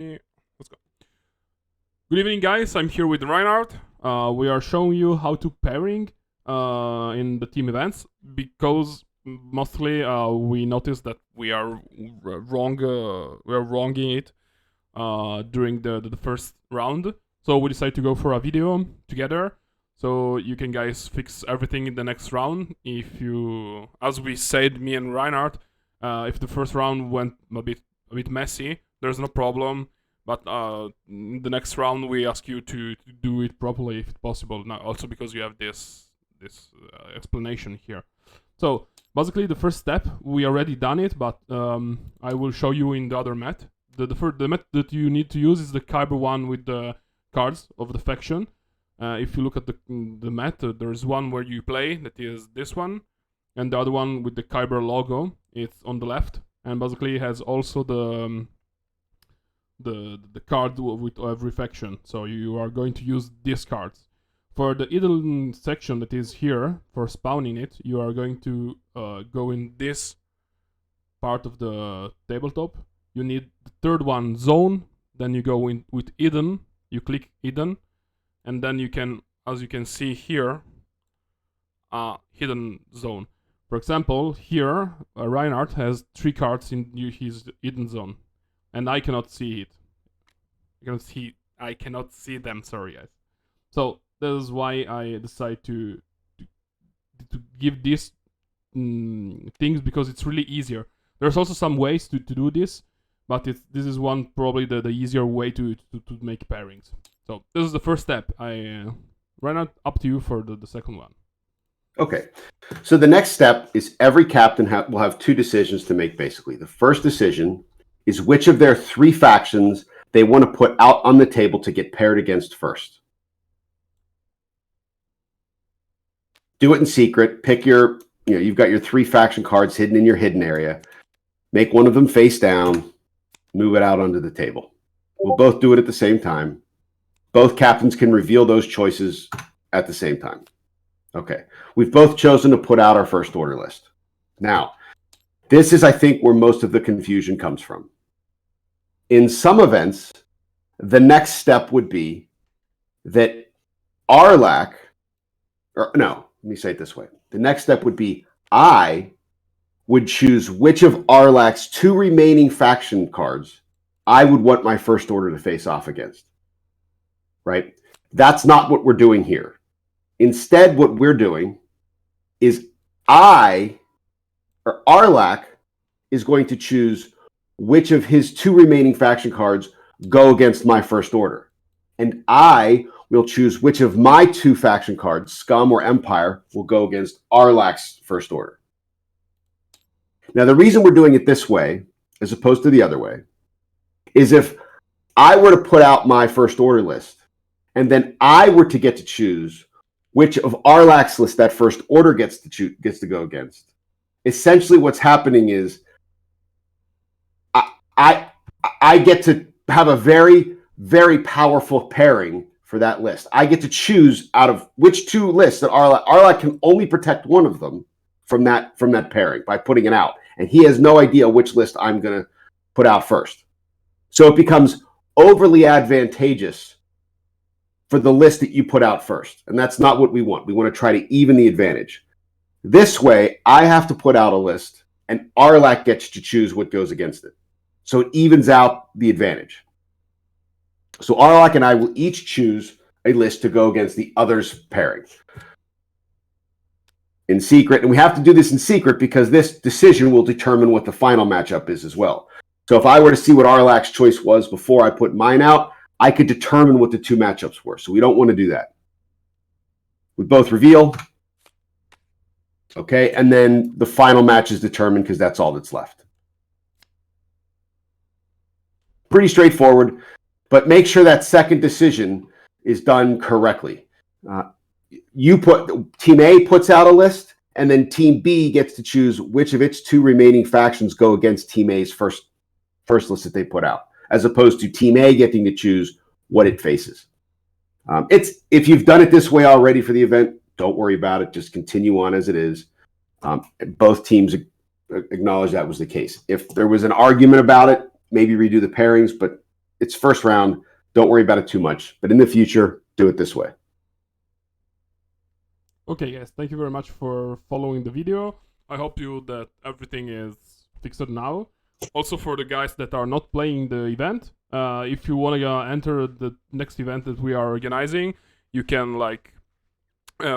Let's go. Good evening, guys. I'm here with Reinhardt. We are showing you how to pairing in the team events because mostly we noticed that we are wrong. We are wronging it during the first round. So we decided to go for a video together, so you can guys fix everything in the next round. If you, as we said, me and Reinhardt, if the first round went a bit messy, there's no problem. But in the next round, we ask you to do it properly if it's possible. Now, also because you have this explanation here. So basically, the first step we already done it, but I will show you in the other mat. The mat that you need to use is the Kyber one with the cards of the faction. If you look at the mat, there's one where you play, that is this one, and the other one with the Kyber logo. It's on the left, and basically it has also the card with every faction. So you are going to use these cards. For the hidden section that is here, for spawning it, you are going to go in this part of the tabletop. You need the third one, zone. Then you go in with hidden. You click hidden, and then you can, as you can see here, hidden zone. For example, here Reinhardt has 3 cards in his hidden zone, and I cannot see it. I cannot see them. Sorry, guys. So that is why I decide to give these things, because it's really easier. There's also some ways to do this, but this is one probably the easier way to make pairings. So this is the first step. I Reinhardt, up to you for the second one. Okay, so the next step is every captain will have 2 decisions to make, basically. The first decision is which of their 3 factions they want to put out on the table to get paired against first. Do it in secret. Pick your, you've got your 3 faction cards hidden in your hidden area. Make one of them face down. Move it out onto the table. We'll both do it at the same time. Both captains can reveal those choices at the same time. Okay, we've both chosen to put out our first order list. Now, this is, I think, where most of the confusion comes from. In some events, the next step would be that let me say it this way. The next step would be I would choose which of Arlac's 2 remaining faction cards I would want my first order to face off against. Right? That's not what we're doing here. Instead, what we're doing is Arlac is going to choose which of his 2 remaining faction cards go against my first order. And I will choose which of my 2 faction cards, Scum or Empire, will go against Arlac's first order. Now, the reason we're doing it this way, as opposed to the other way, is if I were to put out my first order list, and then I were to get to choose which of Arlac's list that first order gets to go against. Essentially, what's happening is I get to have a very, very powerful pairing for that list. I get to choose out of which 2 lists that Arlac can only protect one of them from that pairing by putting it out, and he has no idea which list I'm going to put out first. So it becomes overly advantageous for the list that you put out first, and that's not what we want. We want to try to even the advantage. This way, I have to put out a list, and Arlac gets to choose what goes against it. So it evens out the advantage. So Arlac and I will each choose a list to go against the other's pairing in secret. And we have to do this in secret because this decision will determine what the final matchup is as well. So if I were to see what Arlac's choice was before I put mine out, I could determine what the 2 matchups were. So we don't want to do that. We both reveal. Okay, and then the final match is determined because that's all that's left. Pretty straightforward, but make sure that second decision is done correctly. Team A puts out a list, and then Team B gets to choose which of its 2 remaining factions go against Team A's first list that they put out, as opposed to Team A getting to choose what it faces. If you've done it this way already for the event, don't worry about it. Just continue on as it is. Both teams acknowledge that was the case. If there was an argument about it, maybe redo the pairings, but it's first round. Don't worry about it too much. But in the future, do it this way. Okay, guys, thank you very much for following the video. I hope you that everything is fixed now. Also, for the guys that are not playing the event, if you want to enter the next event that we are organizing, you can like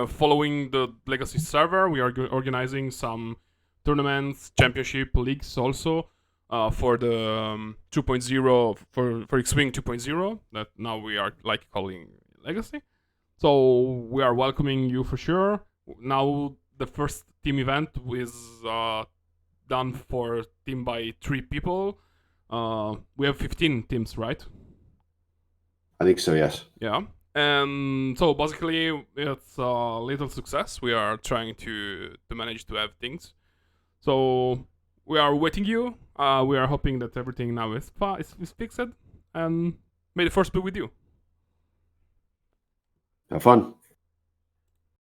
following the Legacy server. We are organizing some tournaments, championship leagues also for the 2.0 for X-Wing 2.0 that now we are like calling Legacy. So we are welcoming you for sure. Now the first team event is done for team by 3 people. We have 15 teams, right? I think so, yes. Yeah. And so basically it's a little success. We are trying to manage to have things. So we are waiting you. We are hoping that everything now is fixed. And may the force be with you. Have fun.